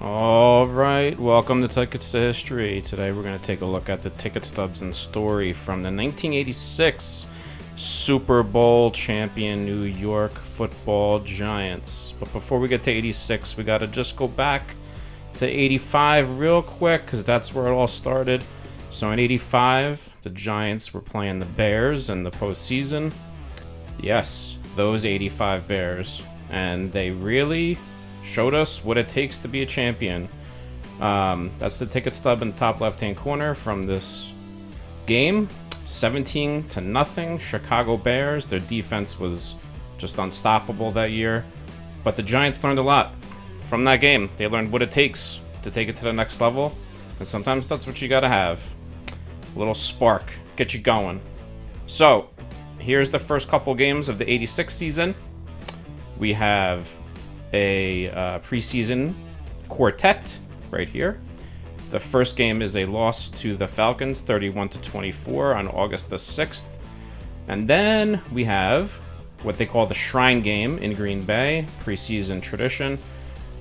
All right, welcome to Tickets to History. Today we're going to take a look at the ticket stubs and story from the 1986 Super Bowl champion New York Football Giants. But before we get to 86, we got to just go back to 85 real quick because that's where it all started. So in 85, the Giants were playing the Bears in the postseason. Yes, those 85 Bears. And they really showed us what it takes to be a champion. That's the ticket stub in the top left-hand corner from this game. 17-0, Chicago Bears. Their defense was just unstoppable that year. But the Giants learned a lot from that game. They learned what it takes to take it to the next level. And sometimes that's what you gotta have. A little spark, get you going. So, here's the first couple games of the 86 season. We have a preseason quartet right here. The first game is a loss to the Falcons, 31-24 on August the 6th. And then we have what they call the Shrine Game in Green Bay, preseason tradition.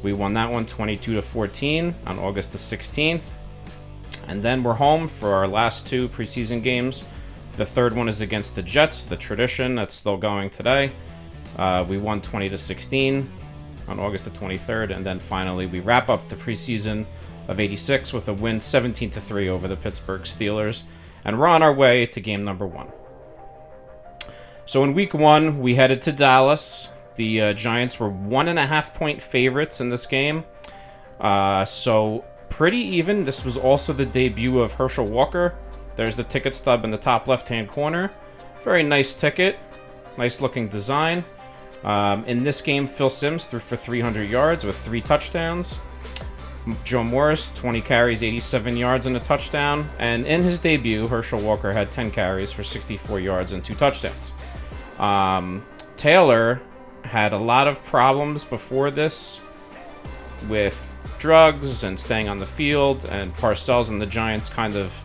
We won that one 22-14 on August the 16th. And then we're home for our last two preseason games. The third one is against the Jets, the tradition that's still going today. We won 20-16 on August the 23rd, and then finally we wrap up the preseason of 86 with a win 17-3 over the Pittsburgh Steelers, and we're on our way to game number one. So in week one, we headed to Dallas. The Giants were 1.5 point favorites in this game, so pretty even. This was also the debut of Herschel Walker. There's the ticket stub in the top left-hand corner. Very nice ticket, nice looking design. In this game, Phil Simms threw for 300 yards with 3 touchdowns. Joe Morris, 20 carries, 87 yards and a touchdown. And in his debut, Herschel Walker had 10 carries for 64 yards and 2 touchdowns. Taylor had a lot of problems before this with drugs and staying on the field, and Parcells and the Giants kind of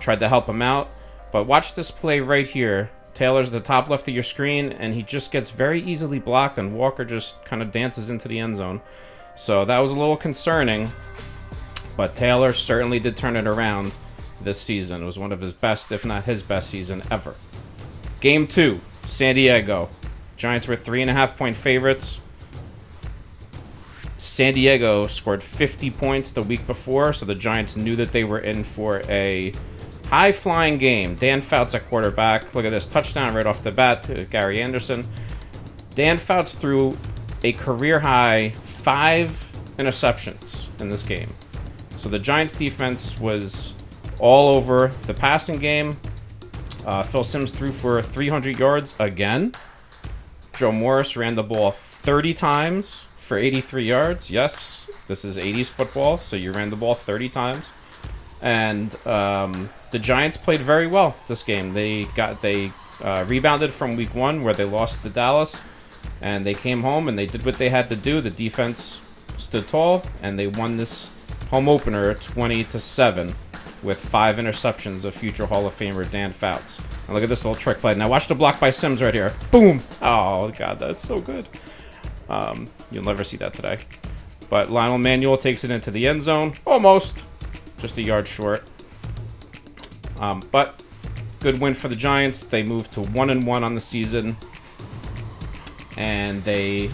tried to help him out. But watch this play right here. Taylor's the top left of your screen, and he just gets very easily blocked, and Walker just kind of dances into the end zone. So that was a little concerning, but Taylor certainly did turn it around this season. It was one of his best, if not his best season ever. Game 2, San Diego. Giants were 3.5 point favorites. San Diego scored 50 points the week before, so the Giants knew that they were in for a high-flying game. Dan Fouts at quarterback. Look at this touchdown right off the bat to Gary Anderson. Dan Fouts threw a career-high 5 interceptions in this game. So the Giants' defense was all over the passing game. Phil Simms threw for 300 yards again. Joe Morris ran the ball 30 times for 83 yards. Yes, this is 80s football, so you ran the ball 30 times. And the Giants played very well this game. They rebounded from week one where they lost to Dallas, and they came home and they did what they had to do. The defense stood tall, and they won this home opener 20-7 with 5 interceptions of future Hall of Famer Dan Fouts. And look at this little trick play. Now watch the block by Simms right here. Boom! Oh God, that's so good. You'll never see that today. But Lionel Manuel takes it into the end zone, almost. Just a yard short. But good win for the Giants. They moved to 1-1 on the season. And they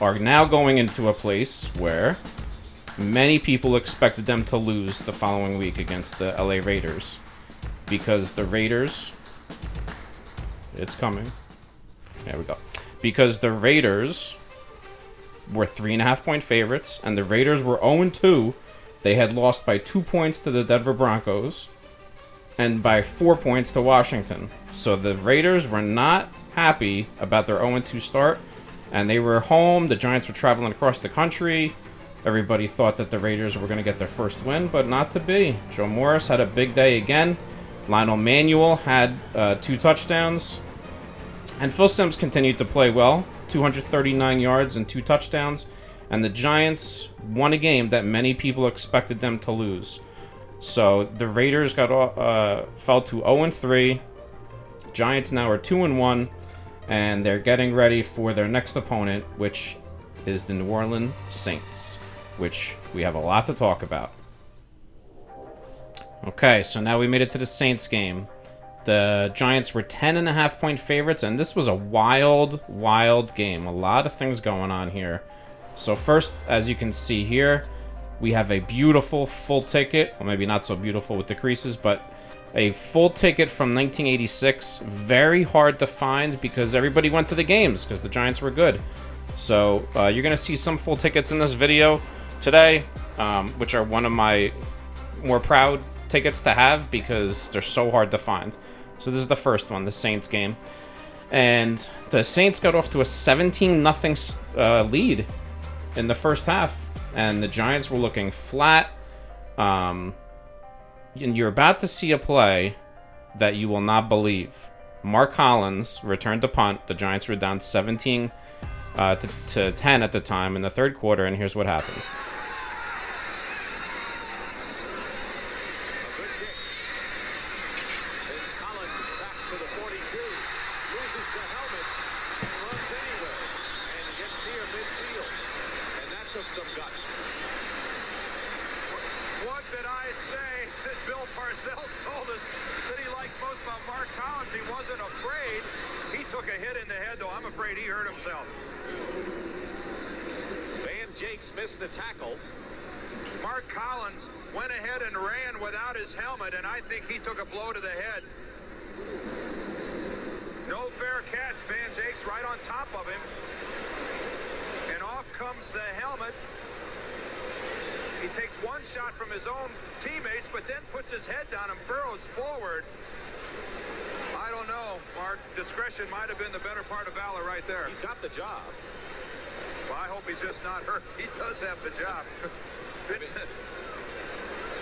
are now going into a place where many people expected them to lose the following week against the LA Raiders. Because the Raiders... It's coming. There we go. Because the Raiders were 3.5 point favorites, and the Raiders were 0-2. They had lost by 2 points to the Denver Broncos and by 4 points to Washington. So the Raiders were not happy about their 0-2 start, and they were home. The Giants were traveling across the country. Everybody thought that the Raiders were going to get their first win, but not to be. Joe Morris had a big day again. Lionel Manuel had 2 touchdowns. And Phil Simms continued to play well, 239 yards and 2 touchdowns. And the Giants won a game that many people expected them to lose. So the Raiders fell to 0-3. Giants now are 2-1, and they're getting ready for their next opponent, which is the New Orleans Saints. which we have a lot to talk about. Okay, so now we made it to the Saints game. The Giants were 10.5-point favorites, and this was a wild, wild game. A lot of things going on here. So first, as you can see here, we have a beautiful full ticket. Well, maybe not so beautiful with the creases, but a full ticket from 1986. Very hard to find because everybody went to the games because the Giants were good. So you're going to see some full tickets in this video today, which are one of my more proud tickets to have because they're so hard to find. So this is the first one, the Saints game. And the Saints got off to a 17-0 lead in the first half. And the Giants were looking flat. And you're about to see a play that you will not believe. Mark Collins returned to punt. The Giants were down 17 to 10 at the time in the third quarter, and here's what happened. Missed the tackle. Mark Collins went ahead and ran without his helmet, and I think he took a blow to the head. No fair catch. Van Jakes right on top of him. And off comes the helmet. He takes one shot from his own teammates, but then puts his head down and burrows forward. I don't know, Mark. Discretion might have been the better part of valor right there. He's got the job. Well, I hope he's just not hurt. He does have the job.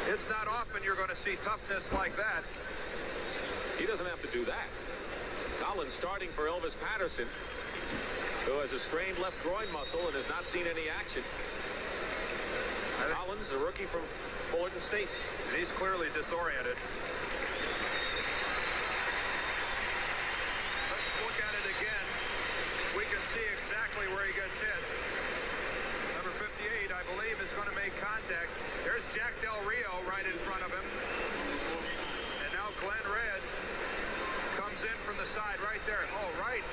It's not often you're going to see toughness like that. He doesn't have to do that. Collins starting for Elvis Patterson, who has a strained left groin muscle and has not seen any action. Collins, a rookie from Fullerton State. And he's clearly disoriented. Let's look at it again. We can see exactly where he gets hit. Number 58, I believe, is going to make contact. There's Jack Del Rio right in front of him. And now Glenn Red comes in from the side right there. Oh, right.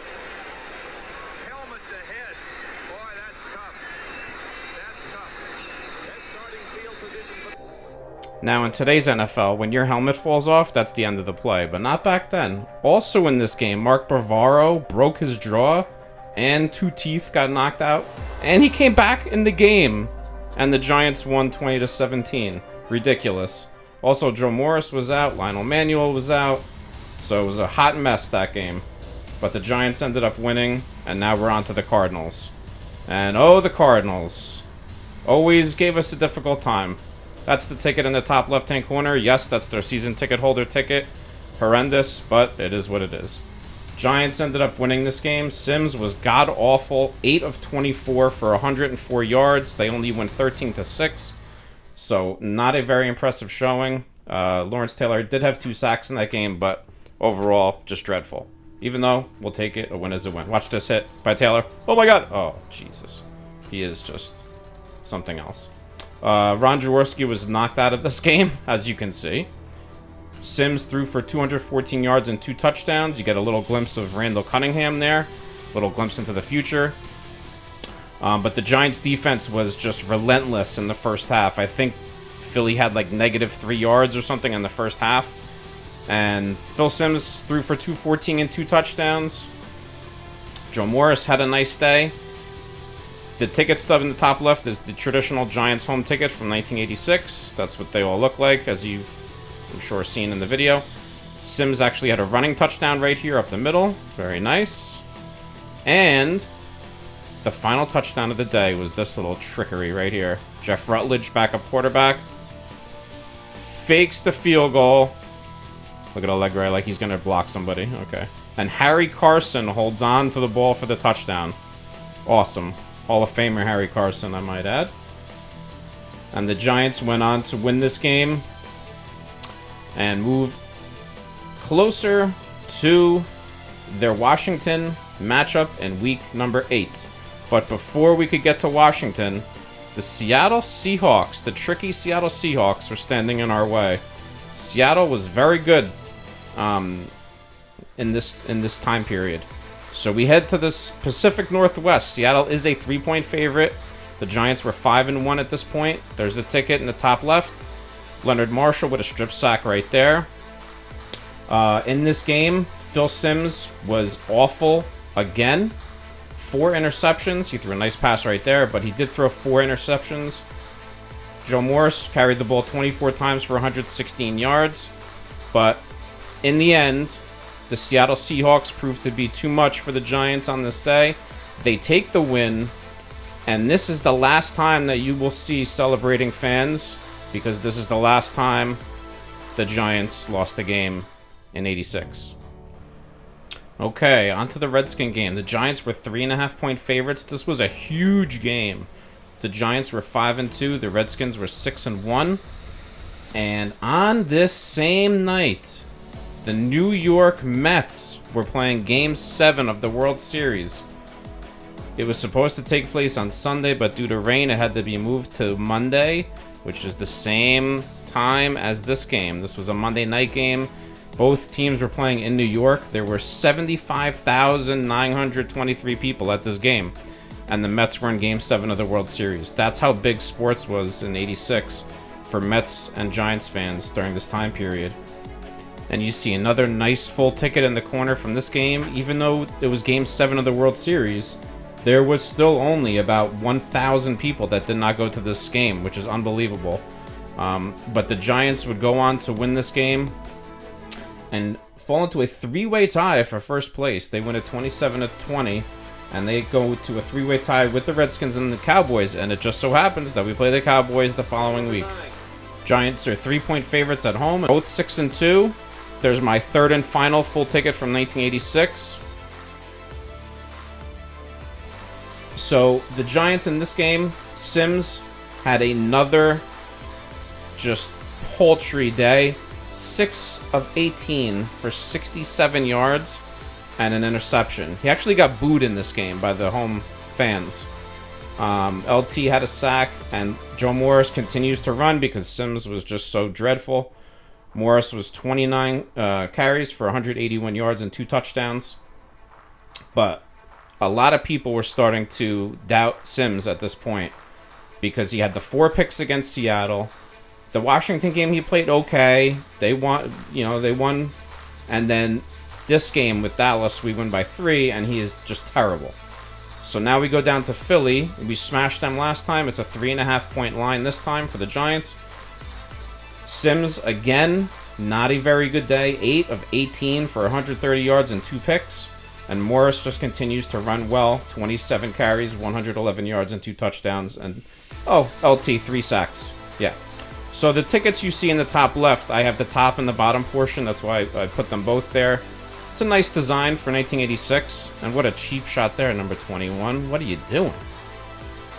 Helmet to head. Boy, that's tough. That's tough. That's starting field position. Now, in today's NFL, when your helmet falls off, that's the end of the play, but not back then. Also in this game, Mark Bavaro broke his jaw, and 2 teeth got knocked out, and he came back in the game, and the Giants won 20-17. Ridiculous. Also, Joe Morris was out, Lionel Manuel was out, so it was a hot mess that game. But the Giants ended up winning, and now we're on to the Cardinals. And oh, the Cardinals always gave us a difficult time. That's the ticket in the top left-hand corner. Yes, that's their season ticket holder ticket. Horrendous, but it is what it is. Giants ended up winning this game. Sims was god-awful. 8 of 24 for 104 yards. They only went 13-6. So, not a very impressive showing. Lawrence Taylor did have 2 sacks in that game, but overall, just dreadful. Even though, we'll take it. A win is a win. Watch this hit by Taylor. Oh my god! Oh, Jesus. He is just something else. Ron Jaworski was knocked out of this game, as you can see. Sims threw for 214 yards and 2 touchdowns. You get a little glimpse of Randall Cunningham there. Little glimpse into the future. But the Giants' defense was just relentless in the first half. I think Philly had like -3 yards or something in the first half. And Phil Sims threw for 214 and 2 touchdowns. Joe Morris had a nice day. The ticket stub in the top left is the traditional Giants home ticket from 1986. That's what they all look like, as you've, I'm sure, seen in the video. Sims actually had a running touchdown right here up the middle. Very nice. And the final touchdown of the day was this little trickery right here. Jeff Rutledge, backup quarterback, fakes the field goal. Look at Allegre like he's going to block somebody. Okay. And Harry Carson holds on to the ball for the touchdown. Awesome. Hall of Famer Harry Carson, I might add. And the Giants went on to win this game and move closer to their Washington matchup in week number 8. But before we could get to Washington, The Seattle Seahawks, the tricky Seattle Seahawks, were standing in our way. Seattle was very good in this time period. So we head to the Pacific Northwest. Seattle is a 3-point favorite. The Giants were 5-1 at this point. There's the ticket in the top left. Leonard Marshall with a strip sack right there. In this game, Phil Simms was awful again. 4 interceptions. He threw a nice pass right there, but he did throw 4 interceptions. Joe Morris carried the ball 24 times for 116 yards. But in the end, the Seattle Seahawks proved to be too much for the Giants on this day. They take the win, and this is the last time that you will see celebrating fans, because this is the last time the Giants lost the game in '86. Okay, on to the Redskin game. The Giants were 3.5-point favorites. This was a huge game. The Giants were 5-2. The Redskins were 6-1. And on this same night, the New York Mets were playing Game 7 of the World Series. It was supposed to take place on Sunday, but due to rain, it had to be moved to Monday, which is the same time as this game. This was a Monday night game. Both teams were playing in New York. There were 75,923 people at this game, and the Mets were in Game 7 of the World Series. That's how big sports was in '86 for Mets and Giants fans during this time period. And you see another nice full ticket in the corner from this game. Even though it was Game 7 of the World Series, there was still only about 1,000 people that did not go to this game, which is unbelievable. But the Giants would go on to win this game and fall into a 3-way tie for first place. They win it 27-20, and they go to a 3-way tie with the Redskins and the Cowboys, and it just so happens that we play the Cowboys the following week. Giants are 3-point favorites at home, both 6-2. There's my third and final full ticket from 1986. So the Giants in this game, Simms had another just paltry day. 6 of 18 for 67 yards and an interception. He actually got booed in this game by the home fans. LT had a sack, and Joe Morris continues to run because Simms was just so dreadful. Morris was 29 carries for 181 yards and 2 touchdowns. But a lot of people were starting to doubt Simms at this point because he had the 4 picks against Seattle. The Washington game, he played okay. They won, and then this game with Dallas, we win by 3, and he is just terrible. So now we go down to Philly. We smashed them last time. It's a 3.5-point line this time for the Giants. Simms, again, not a very good day. 8 of 18 for 130 yards and 2 picks. And Morris just continues to run well. 27 carries, 111 yards and 2 touchdowns. And, LT, 3 sacks. Yeah. So the tickets you see in the top left, I have the top and the bottom portion. That's why I put them both there. It's a nice design for 1986. And what a cheap shot there, number 21. What are you doing?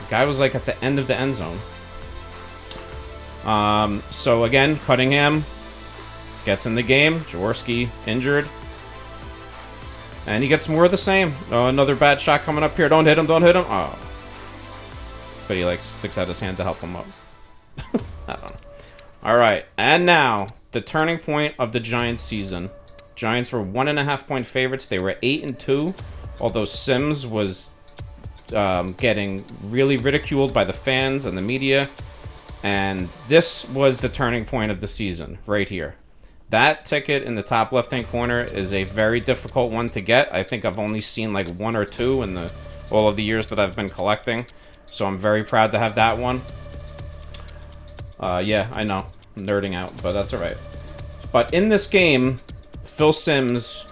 The guy was like at the end of the end zone. So again, Cunningham gets in the game. Jaworski injured. And he gets more of the same. Oh, another bad shot coming up here. Don't hit him, don't hit him. Oh. But he like sticks out his hand to help him up. I don't know. Alright, and now, the turning point of the Giants season. Giants were 1.5-point favorites. They were 8-2, although Simms was getting really ridiculed by the fans and the media. And this was the turning point of the season, right here. That ticket in the top left-hand corner is a very difficult one to get. I think I've only seen like 1 or 2 in all of the years that I've been collecting. So I'm very proud to have that one. Yeah, I know. I'm nerding out, but that's alright. But in this game, Phil Simms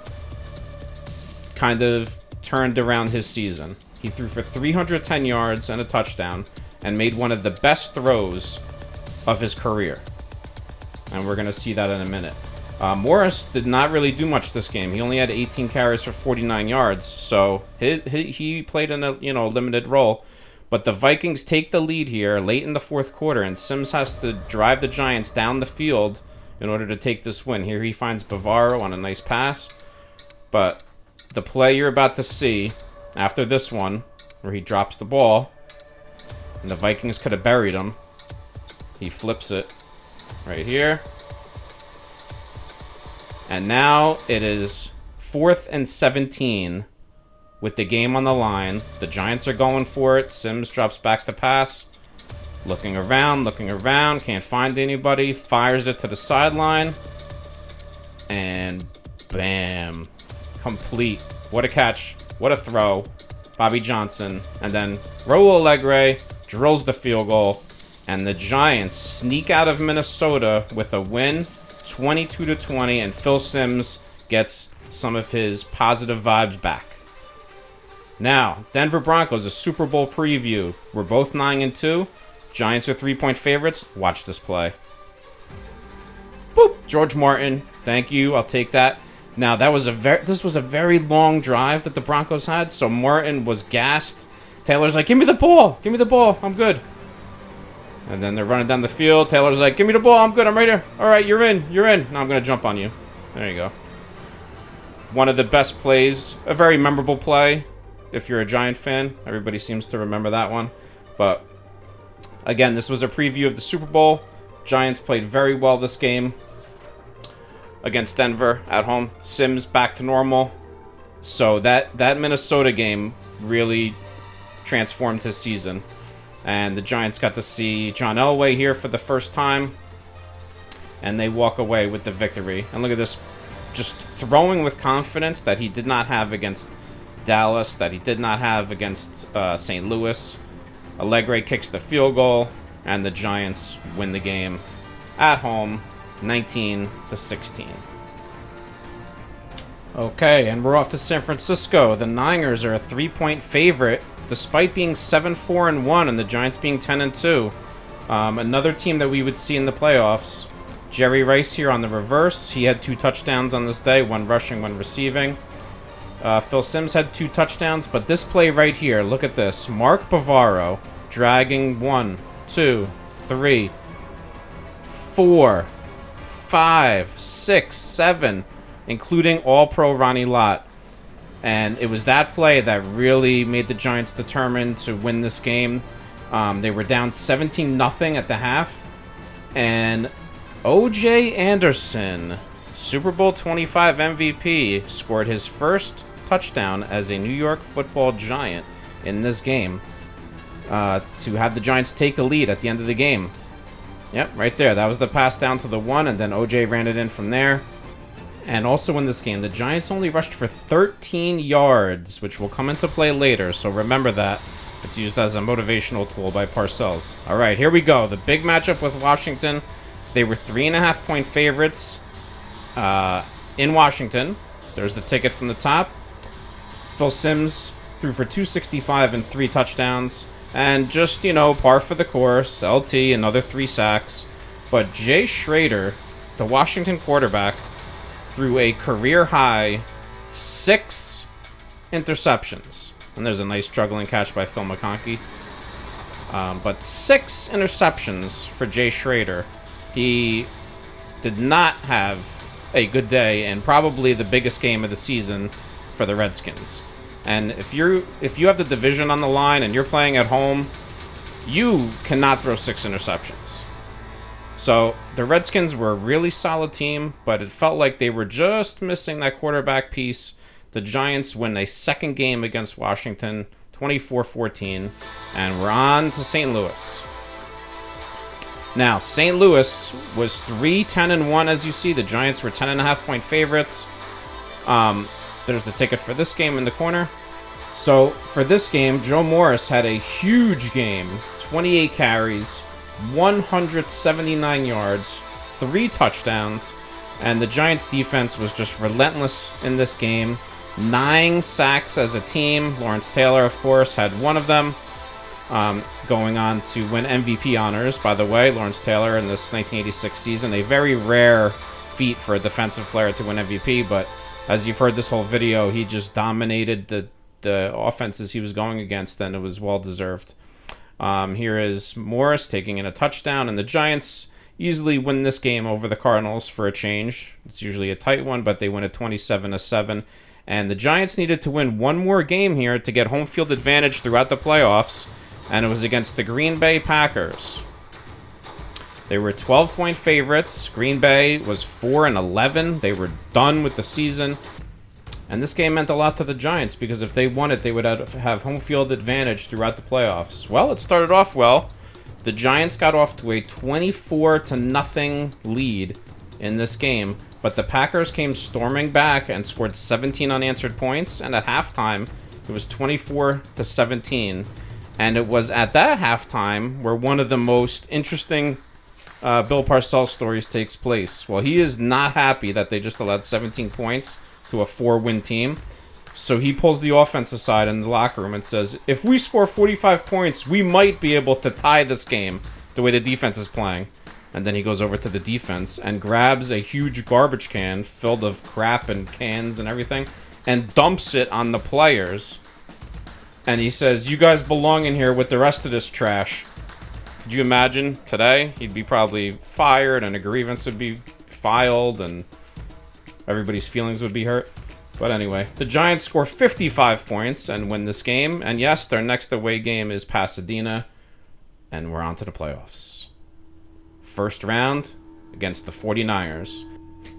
kind of turned around his season. He threw for 310 yards and a touchdown and made one of the best throws of his career. And we're going to see that in a minute. Morris did not really do much this game. He only had 18 carries for 49 yards, so he played in a limited role. But the Vikings take the lead here late in the fourth quarter, and Simms has to drive the Giants down the field in order to take this win. Here he finds Bavaro on a nice pass. But the play you're about to see after this one, where he drops the ball, And the Vikings could have buried him. He flips it right here. And now it is 4th and 17 with the game on the line. The Giants are going for it. Sims drops back the pass. Looking around, can't find anybody. Fires it to the sideline. And bam. Complete. What a catch. What a throw. Bobby Johnson. And then Raul Alegre drills the field goal. And the Giants sneak out of Minnesota with a win, 22-20. And Phil Simms gets some of his positive vibes back. Now, Denver Broncos, a Super Bowl preview. We're both 9-2. Giants are 3-point favorites. Watch this play. Boop. George Martin. Thank you. I'll take that. Now, this was a very long drive that the Broncos had, so Martin was gassed. Taylor's like, give me the ball. Give me the ball. I'm good. And then they're running down the field. Taylor's like, give me the ball. I'm good. I'm right here. All right, you're in. You're in. Now I'm going to jump on you. There you go. One of the best plays. A very memorable play. If you're a Giant fan, everybody seems to remember that one. But again, this was a preview of the Super Bowl. Giants played very well this game against Denver at home. Sims back to normal. So that Minnesota game really transformed his season. And the Giants got to see John Elway here for the first time. And they walk away with the victory. And look at this. Just throwing with confidence that he did not have against Dallas, that he did not have against St. Louis. Allegre kicks the field goal, and the Giants win the game at home, 19-16. Okay, and we're off to San Francisco. The Niners are a 3-point favorite, despite being 7-4-1, and the Giants being 10-2. Another team that we would see in the playoffs. Jerry Rice here on the reverse. He had 2 touchdowns on this day, 1 rushing, 1 receiving. Phil Simms had 2 touchdowns, but this play right here, look at this. Mark Bavaro dragging 1, 2, 3, 4, 5, 6, 7, including All-Pro Ronnie Lott. And it was that play that really made the Giants determined to win this game. They were down 17-0 at the half. And O.J. Anderson, Super Bowl 25 MVP, scored his first touchdown as a New York Football Giant in this game to have the Giants take the lead at the end of the game. Yep, right there. That was the pass down to the 1, and then O.J. ran it in from there. And also in this game, the Giants only rushed for 13 yards, which will come into play later, so remember that. It's used as a motivational tool by Parcells. All right, here we go. The big matchup with Washington. They were 3.5-point favorites in Washington. There's the ticket from the top. Phil Simms threw for 265 and 3 touchdowns. And just, par for the course. LT, another 3 sacks. But Jay Schrader, the Washington quarterback, threw a career-high 6 interceptions. And there's a nice juggling catch by Phil McConkey. But 6 interceptions for Jay Schrader. He did not have a good day and probably the biggest game of the season for the Redskins. And if you have the division on the line and you're playing at home, you cannot throw 6 interceptions. So the Redskins were a really solid team, but it felt like they were just missing that quarterback piece. The Giants win a second game against Washington, 24-14, and we're on to St. Louis. Now, St. Louis was 3-10-1, as you see. The Giants were 10.5-point favorites. There's the ticket for this game in the corner. So, for this game, Joe Morris had a huge game. 28 carries, 179 yards, 3 touchdowns, and the Giants' defense was just relentless in this game. 9 sacks as a team. Lawrence Taylor, of course, had one of them. Going on to win MVP honors, by the way. Lawrence Taylor in this 1986 season. A very rare feat for a defensive player to win MVP, but as you've heard this whole video, he just dominated the offenses he was going against, and it was well-deserved. Here is Morris taking in a touchdown, and the Giants easily win this game over the Cardinals for a change. It's usually a tight one, but they win it 27-7. And the Giants needed to win one more game here to get home field advantage throughout the playoffs. and it was against the Green Bay Packers. They were 12-point favorites. Green Bay was 4-11. They were done with the season. And this game meant a lot to the Giants because if they won it, they would have home field advantage throughout the playoffs. Well, it started off well. The Giants got off to a 24-0 lead in this game, but the Packers came storming back and scored 17 unanswered points, and at halftime, it was 24-17. And it was at that halftime where one of the most interesting Bill Parcells stories takes place. Well, he is not happy that they just allowed 17 points to a 4-win team. So he pulls the offense aside in the locker room and says, if we score 45 points, we might be able to tie this game the way the defense is playing. And then he goes over to the defense and grabs a huge garbage can filled of crap and cans and everything and dumps it on the players. And he says, you guys belong in here with the rest of this trash. Could you imagine today? He'd be probably fired and a grievance would be filed and everybody's feelings would be hurt. But anyway, the Giants score 55 points and win this game. And yes, their next away game is Pasadena. And we're on to the playoffs. First round against the 49ers.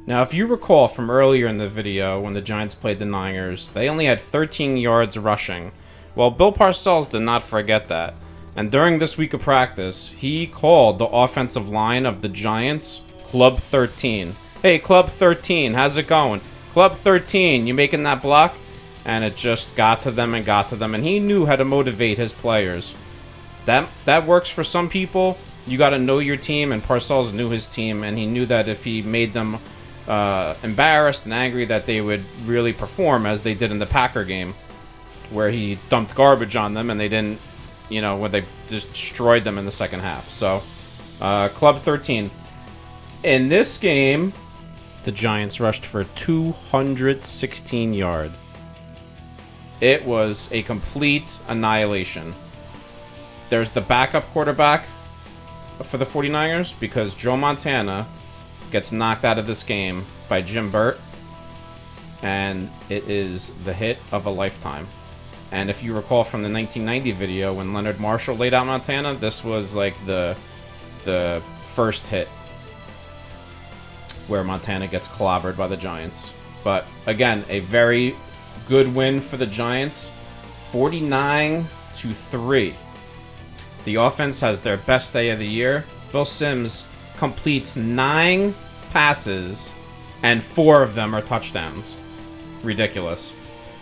Now, if you recall from earlier in the video when the Giants played the Niners, they only had 13 yards rushing. Well, Bill Parcells did not forget that. And during this week of practice, he called the offensive line of the Giants Club 13. Hey, Club 13, how's it going? Club 13, you making that block? And it just got to them and got to them. And he knew how to motivate his players. That works for some people. You got to know your team, and Parcells knew his team. And he knew that if he made them embarrassed and angry, that they would really perform as they did in the Packer game, where he dumped garbage on them and they didn't, when they just destroyed them in the second half. So, Club 13. In this game, the Giants rushed for 216 yards. It was a complete annihilation. There's the backup quarterback for the 49ers because Joe Montana gets knocked out of this game by Jim Burt, and it is the hit of a lifetime. And if you recall from the 1990 video when Leonard Marshall laid out Montana, this was like the first hit where Montana gets clobbered by the Giants. But again, a very good win for the Giants, 49-3. The offense has their best day of the year. Phil Simms completes 9 passes, and 4 of them are touchdowns. Ridiculous.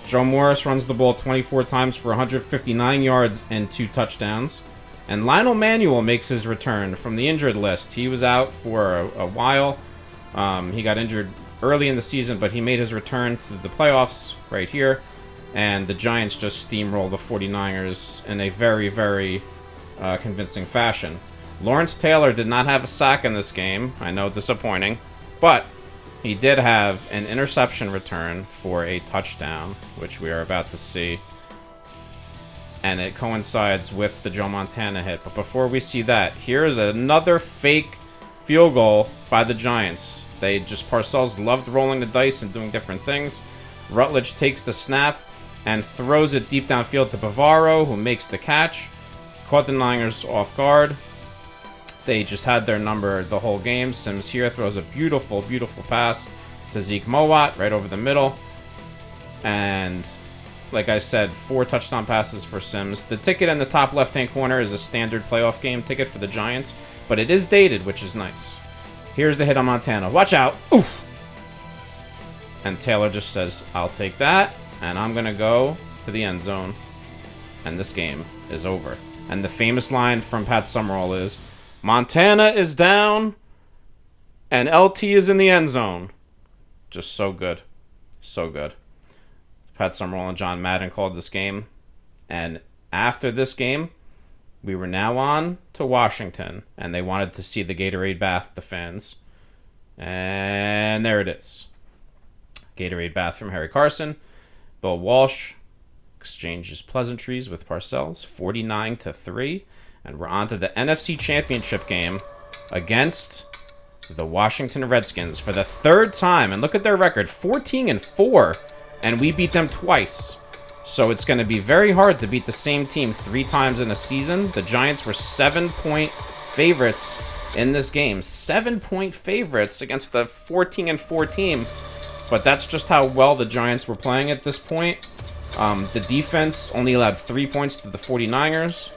Joe Morris runs the ball 24 times for 159 yards and 2 touchdowns. And Lionel Manuel makes his return from the injured list. He was out for a while. He got injured early in the season, but he made his return to the playoffs right here. And the Giants just steamrolled the 49ers in a very, very convincing fashion. Lawrence Taylor did not have a sack in this game. I know, disappointing. But he did have an interception return for a touchdown, which we are about to see. And it coincides with the Joe Montana hit. But before we see that, here's another fake field goal by the Giants. Parcells loved rolling the dice and doing different things. Rutledge takes the snap and throws it deep downfield to Bavaro, who makes the catch. Caught the Niners off guard. They just had their number the whole game. Simms here throws a beautiful, beautiful pass to Zeke Mowat right over the middle. And like I said, 4 touchdown passes for Simms. The ticket in the top left-hand corner is a standard playoff game ticket for the Giants, but it is dated, which is nice. Here's the hit on Montana. Watch out. Oof. And Taylor just says, I'll take that, and I'm going to go to the end zone. And this game is over. And the famous line from Pat Summerall is, Montana is down, and LT is in the end zone. Just so good. So good. Pat Summerall and John Madden called this game. And after this game, we were now on to Washington, and they wanted to see the Gatorade bath, the fans. And there it is. Gatorade bath from Harry Carson. Bill Walsh exchanges pleasantries with Parcells, 49-3. And we're on to the NFC Championship game against the Washington Redskins for the 3rd time. And look at their record, 14-4. And we beat them twice. So it's going to be very hard to beat the same team 3 times in a season. The Giants were 7-point favorites in this game. 7-point favorites against a 14-4 team. But that's just how well the Giants were playing at this point. The defense only allowed 3 points to the 49ers.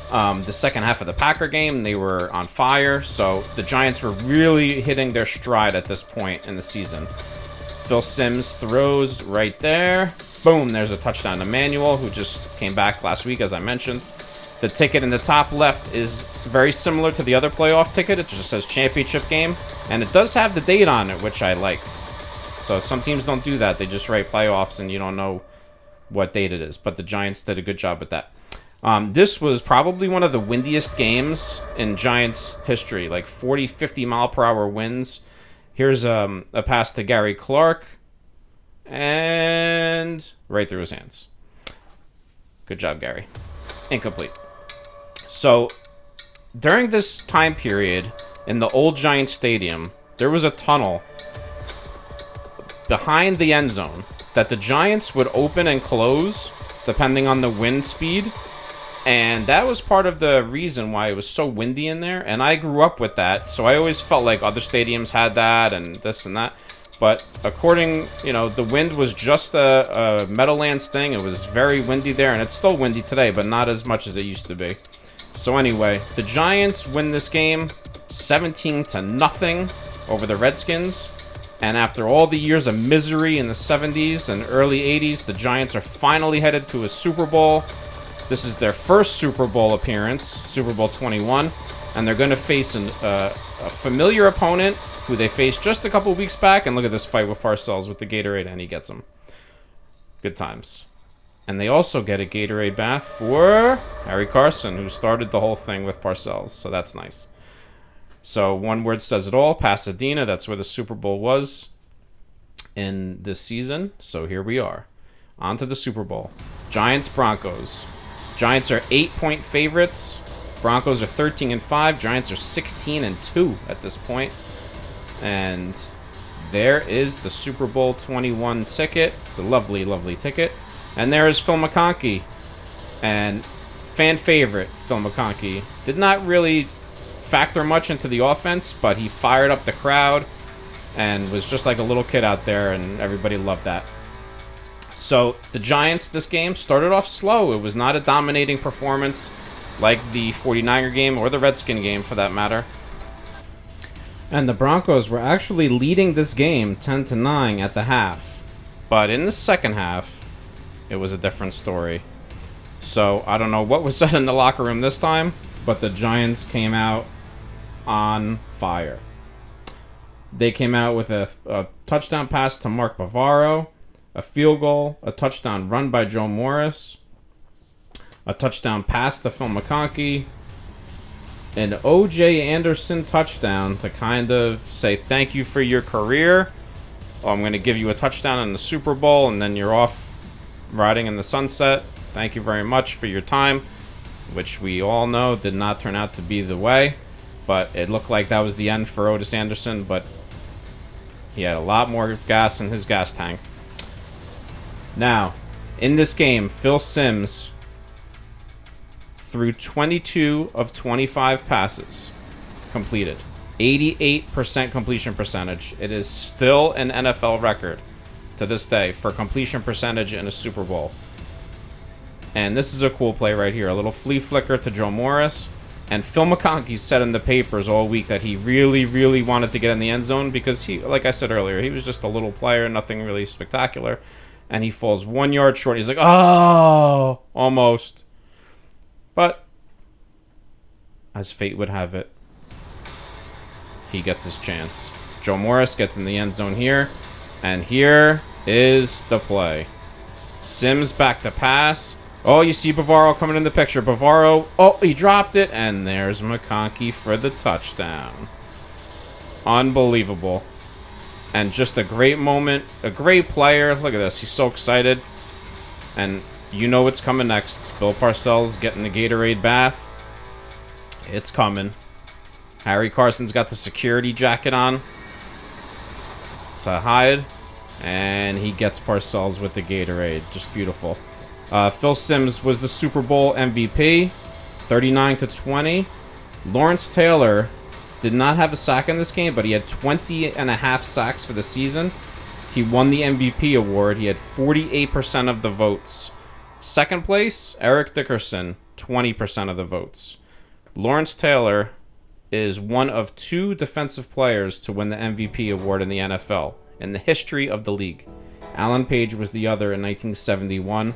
The second half of the Packer game, they were on fire. So the Giants were really hitting their stride at this point in the season. Phil Simms throws right there. Boom, there's a touchdown to Manuel, who just came back last week, as I mentioned. The ticket in the top left is very similar to the other playoff ticket. It just says championship game, and it does have the date on it, which I like. So some teams don't do that. They just write playoffs, and you don't know what date it is. But the Giants did a good job with that. This was probably one of the windiest games in Giants history, like 40, 50 mile per hour winds. Here's a pass to Gary Clark, and right through his hands. Good job, Gary. Incomplete. So, during this time period, in the old Giant Stadium, there was a tunnel behind the end zone that the Giants would open and close depending on the wind speed. And that was part of the reason why it was so windy in there. And I grew up with that, so I always felt like other stadiums had that and this and that. But according, the wind was just a Meadowlands thing. It was very windy there, and it's still windy today, but not as much as it used to be. So anyway, the Giants win this game 17-0 over the Redskins. And after all the years of misery in the 70s and early 80s, the Giants are finally headed to a Super Bowl. This is their first Super Bowl appearance, Super Bowl 21, and they're going to face a familiar opponent who they faced just a couple weeks back. And look at this fight with Parcells with the Gatorade, and he gets him. Good times. And they also get a Gatorade bath for Harry Carson, who started the whole thing with Parcells, so that's nice. So one word says it all, Pasadena. That's where the Super Bowl was in this season. So here we are. On to the Super Bowl. Giants-Broncos. Giants are 8-point favorites. Broncos are 13-5. Giants are 16-2 at this point. And there is the Super Bowl 21 ticket. It's a lovely, lovely ticket. And there is Phil McConkey. And fan favorite Phil McConkey. Did not really factor much into the offense, but he fired up the crowd and was just like a little kid out there, and everybody loved that. So the Giants this game started off slow. It was not a dominating performance like the 49er game or the Redskin game for that matter. And the Broncos were actually leading this game 10-9 at the half. But in the second half, it was a different story. So I don't know what was said in the locker room this time, but the Giants came out on fire. They came out with a touchdown pass to Mark Bavaro, a field goal, a touchdown run by Joe Morris, a touchdown pass to Phil McConkey, an O.J. Anderson touchdown to kind of say thank you for your career. Oh, I'm going to give you a touchdown in the Super Bowl, and then you're off riding in the sunset. Thank you very much for your time, which we all know did not turn out to be the way. But it looked like that was the end for Otis Anderson, but he had a lot more gas in his gas tank. Now, in this game, Phil Simms threw 22 of 25 passes completed. 88% completion percentage. It is still an NFL record to this day for completion percentage in a Super Bowl. And this is a cool play right here. A little flea flicker to Joe Morris. And Phil McConkey said in the papers all week that he really, really wanted to get in the end zone because he, like I said earlier, he was just a little player, nothing really spectacular. And he falls 1 yard short. He's like, oh, almost. But as fate would have it, he gets his chance. Joe Morris gets in the end zone here. And here is the play. Simms back to pass. Oh, you see Bavaro coming in the picture. Bavaro, oh, he dropped it. And there's McConkey for the touchdown. Unbelievable. And just a great moment. A great player. Look at this. He's so excited. And you know what's coming next. Bill Parcells getting the Gatorade bath. It's coming. Harry Carson's got the security jacket on to hide. And he gets Parcells with the Gatorade. Just beautiful. Phil Simms was the Super Bowl MVP, 39-20. Lawrence Taylor did not have a sack in this game, but he had 20.5 sacks for the season. He won the MVP award. He had 48% of the votes. Second place, Eric Dickerson, 20% of the votes. Lawrence Taylor is one of 2 defensive players to win the MVP award in the NFL in the history of the league. Alan Page was the other in 1971.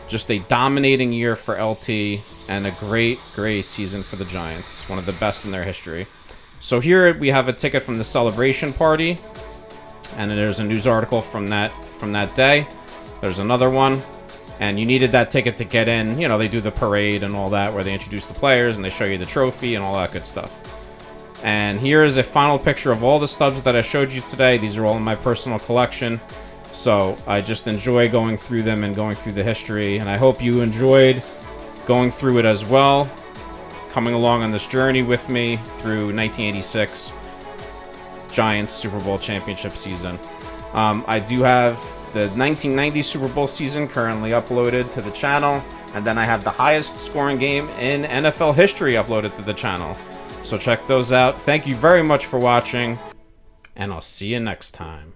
Just a dominating year for LT and a great, great season for the Giants. One of the best in their history. So here we have a ticket from the celebration party. And there's a news article from that day. There's another one. And you needed that ticket to get in. You know, they do the parade and all that where they introduce the players and they show you the trophy and all that good stuff. And here is a final picture of all the stubs that I showed you today. These are all in my personal collection. So I just enjoy going through them and going through the history. And I hope you enjoyed going through it as well. Coming along on this journey with me through 1986 Giants Super Bowl championship season. I do have the 1990 Super Bowl season currently uploaded to the channel. And then I have the highest scoring game in NFL history uploaded to the channel. So check those out. Thank you very much for watching, and I'll see you next time.